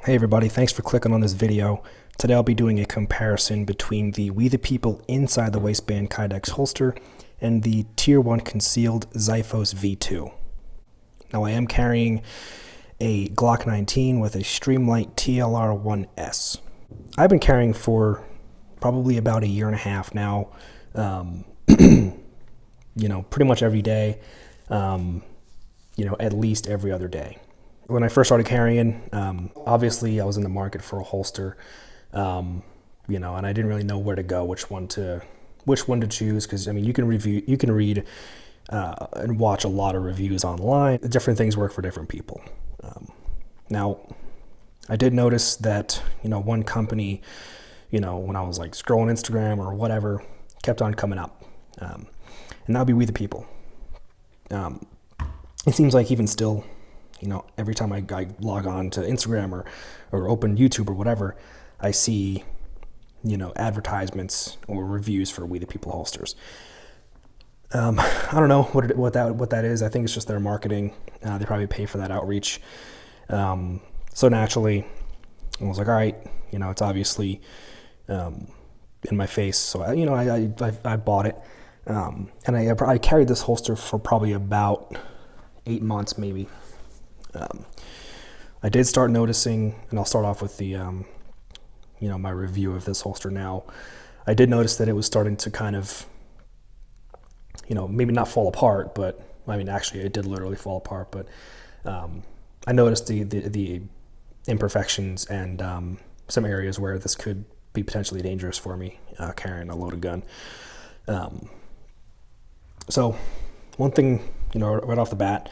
Hey everybody, thanks for clicking on this video. Today I'll be doing a comparison between the We the People inside the waistband Kydex holster and the Tier 1 Concealed Xiphos V2. Now I am carrying a Glock 19 with a Streamlight TLR-1S. I've been carrying for probably about a year and a half now, pretty much every day, at least every other day. When I first started carrying, obviously I was in the market for a holster, and I didn't really know where to go, which one to choose, because I mean you can read and watch a lot of reviews online. Different things work for different people. Now, I did notice that one company, when I was like scrolling Instagram or whatever, kept on coming up, and that would be We the People. It seems like even still, every time I log on to Instagram or open YouTube or whatever, I see, advertisements or reviews for We the People holsters. I don't know what that is. I think it's just their marketing. They probably pay for that outreach. So naturally, I was like, all right, it's obviously in my face. So I bought it, and I carried this holster for probably about 8 months maybe. I did start noticing, and I'll start off with the, my review of this holster now. I did notice that it was starting to kind of, maybe not fall apart, but I mean, actually it did literally fall apart, but I noticed the imperfections and some areas where this could be potentially dangerous for me, carrying a loaded gun. So one thing, right off the bat,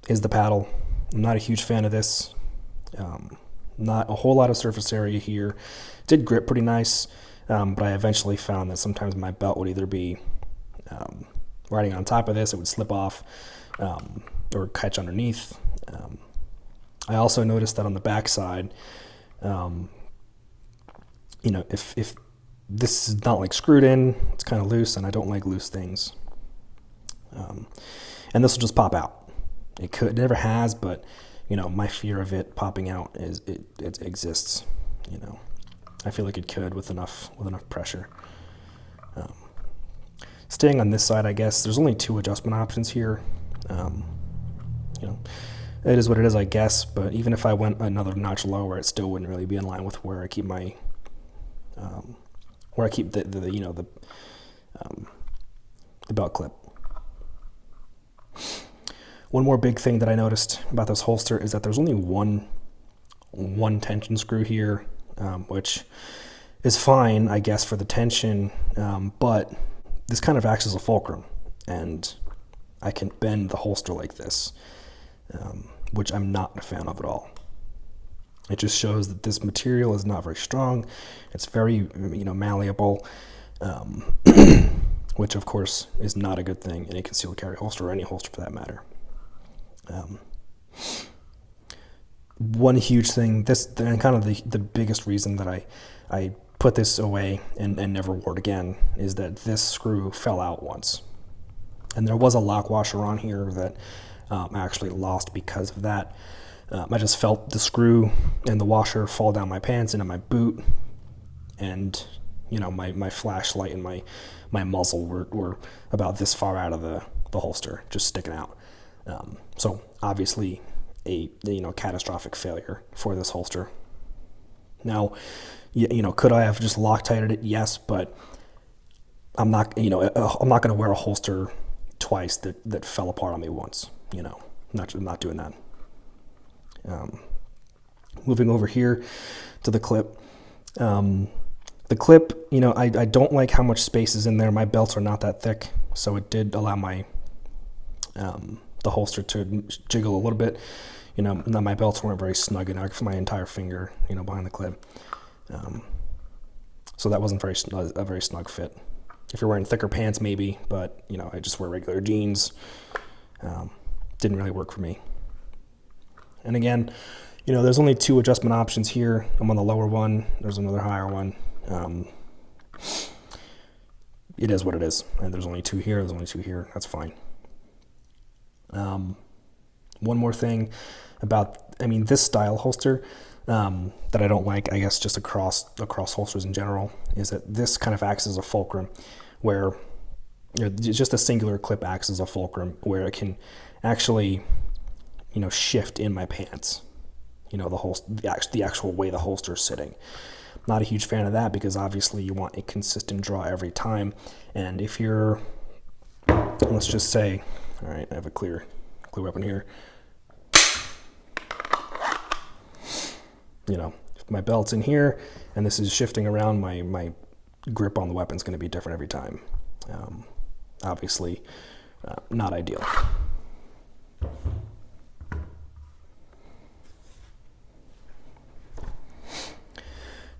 is the paddle. I'm not a huge fan of this. Not a whole lot of surface area here. Did grip pretty nice, but I eventually found that sometimes my belt would either be riding on top of this, it would slip off, or catch underneath. I also noticed that on the back side, if this is not like screwed in, it's kind of loose, and I don't like loose things. And this will just pop out. It never has, but my fear of it popping out it exists. I feel like it could with enough pressure. Staying on this side, I guess there's only 2 adjustment options here. It is what it is, I guess. But even if I went another notch lower, it still wouldn't really be in line with where I keep my the belt clip. One more big thing that I noticed about this holster is that there's only one tension screw here, which is fine, I guess, for the tension, but this kind of acts as a fulcrum, and I can bend the holster like this, which I'm not a fan of at all. It just shows that this material is not very strong. It's very, malleable, which of course is not a good thing in a concealed carry holster, or any holster for that matter. One huge thing, and kind of the biggest reason that I put this away and never wore it again, is that this screw fell out once. And there was a lock washer on here that I actually lost because of that. I just felt the screw and the washer fall down my pants into my boot, and my flashlight and my muzzle were about this far out of the holster, just sticking out. So obviously a catastrophic failure for this holster. Now, could I have just Loctited it? Yes, but I'm not going to wear a holster twice that fell apart on me once. Not doing that. Moving over here to the clip. The clip, I don't like how much space is in there. My belts are not that thick, so it did allow my the holster to jiggle a little bit. My belts weren't very snug enough for my entire finger, behind the clip. So that wasn't a very snug fit. If you're wearing thicker pants, maybe, but I just wear regular jeans. Didn't really work for me. And again, there's only 2 adjustment options here. I'm on the lower one. There's another higher one. It is what it is. And there's only 2 here. There's only 2 here. That's fine. One more thing about, this style holster that I don't like, I guess just across holsters in general, is that this kind of acts as a fulcrum where just a singular clip acts as a fulcrum where it can actually, shift in my pants, the actual way the holster is sitting. Not a huge fan of that because obviously you want a consistent draw every time. And if you're, let's just say, all right, I have a clear weapon here. If my belt's in here and this is shifting around, my grip on the weapon is going to be different every time. Obviously, not ideal.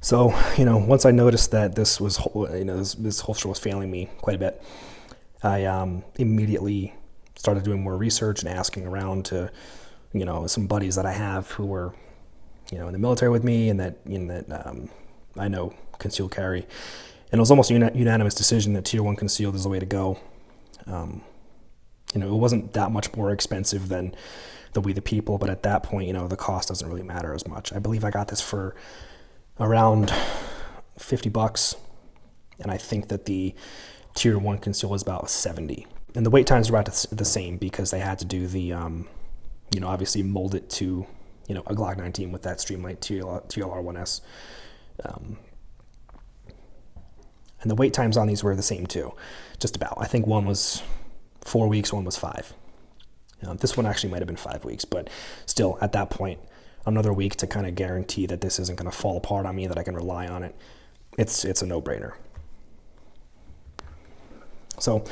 So, once I noticed that this was, this holster was failing me quite a bit, I immediately started doing more research and asking around to, some buddies that I have who were, in the military with me and that I know concealed carry. And it was almost a unanimous decision that Tier 1 concealed is the way to go. It wasn't that much more expensive than the We the People, but at that point, the cost doesn't really matter as much. I believe I got this for around $50, and I think that the Tier 1 conceal was about $70. And the wait times were about the same because they had to do the, obviously mold it to, a Glock 19 with that Streamlight TLR1S. And the wait times on these were the same too, just about. I think one was 4 weeks, one was 5. This one actually might have been 5 weeks, but still, at that point, another week to kind of guarantee that this isn't going to fall apart on me, that I can rely on it. It's a no-brainer. So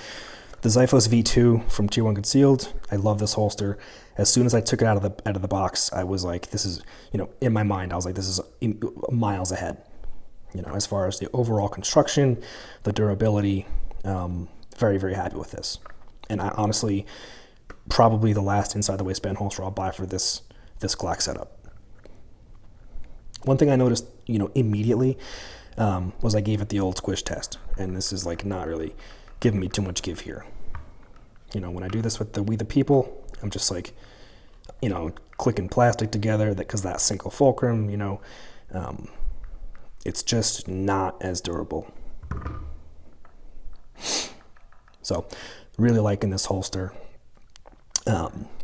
the Xiphos V2 from Tier 1 Concealed, I love this holster. As soon as I took it out of the box, I was like, this is, in my mind, I was like, this is miles ahead. As far as the overall construction, the durability, very, very happy with this. And I honestly, probably the last inside the waistband holster I'll buy for this Glock setup. One thing I noticed, immediately, was I gave it the old squish test, and this is like not really giving me too much give here. When I do this with the We the People, I'm just like, clicking plastic together because that single fulcrum, it's just not as durable. So, really liking this holster.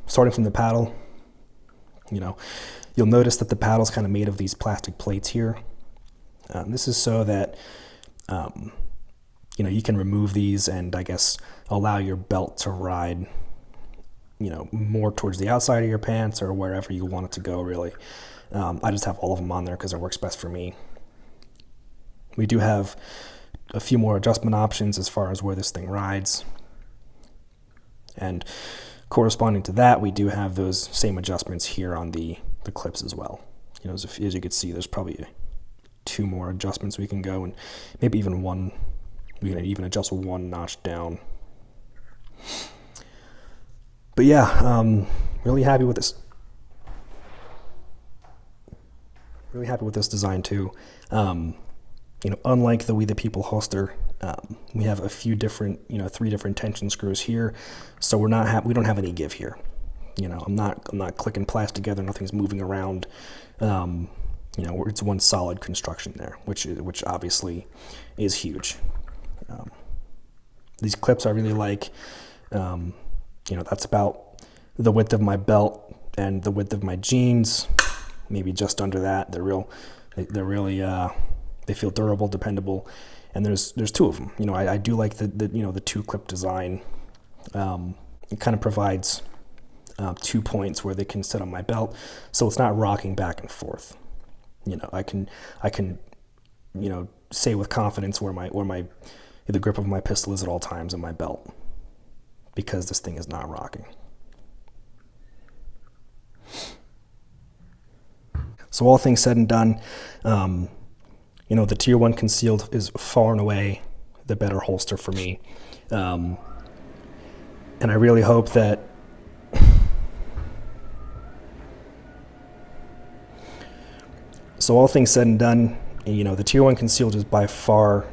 Starting from the paddle, you'll notice that the paddle's kind of made of these plastic plates here. This is so that, you can remove these and I guess allow your belt to ride, more towards the outside of your pants or wherever you want it to go, really. I just have all of them on there because it works best for me. We do have a few more adjustment options as far as where this thing rides. And corresponding to that, we do have those same adjustments here on the clips as well. As you can see, there's probably 2 more adjustments we can go, and maybe even one. We can even adjust 1 notch down. But yeah, really happy with this. Really happy with this design too. Unlike the We the People holster, we have a few different, 3 different tension screws here, so we don't have any give here. I'm not clicking plastic together. Nothing's moving around. It's one solid construction there, which obviously is huge. These clips I really like. That's about the width of my belt and the width of my jeans, maybe just under that. They feel durable, dependable, and there's 2 of them. I do like the 2-clip design. It kind of provides 2 points where they can sit on my belt, so it's not rocking back and forth. I can say with confidence where the grip of my pistol is at all times in my belt, because this thing is not rocking. So all things said and done, the Tier 1 Concealed is far and away the better holster for me. And I really hope that so all things said and done, the Tier 1 Concealed is by far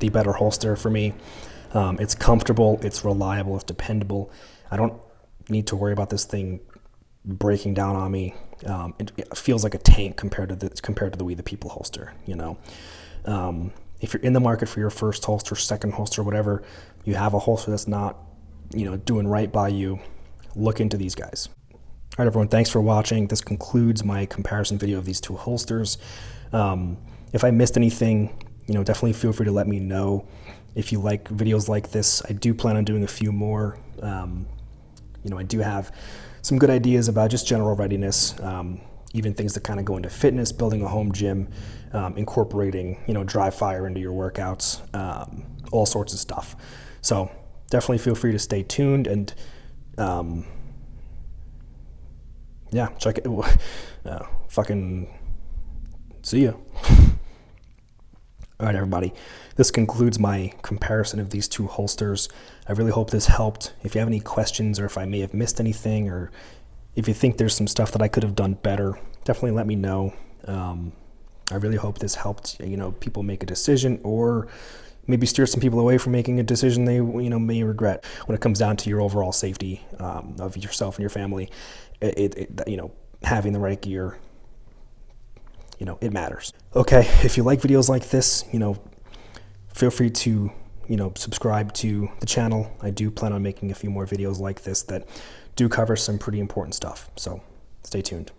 the better holster for me. It's comfortable, it's reliable, it's dependable. I don't need to worry about this thing breaking down on me. It feels like a tank compared to the We the People holster. You know, if you're in the market for your first holster, second holster, whatever, you have a holster that's not, you know, doing right by you, look into these guys. All right, everyone, thanks for watching. This concludes my comparison video of these two holsters. If I missed anything, you know, definitely feel free to let me know. If you like videos like this, I do plan on doing a few more. You know, I do have some good ideas about just general readiness, even things that kind of go into fitness, building a home gym, incorporating, you know, dry fire into your workouts, all sorts of stuff. So definitely feel free to stay tuned, and yeah, check it. Fucking see ya. All right, everybody. This concludes my comparison of these two holsters. I really hope this helped. If you have any questions, or if I may have missed anything, or if you think there's some stuff that I could have done better, definitely let me know. I really hope this helped, you know, people make a decision, or maybe steer some people away from making a decision they, you know, may regret. When it comes down to your overall safety of yourself and your family, you know, having the right gear, you know, it matters. Okay, if you like videos like this, you know, feel free to, you know, subscribe to the channel. I do plan on making a few more videos like this that do cover some pretty important stuff. So stay tuned.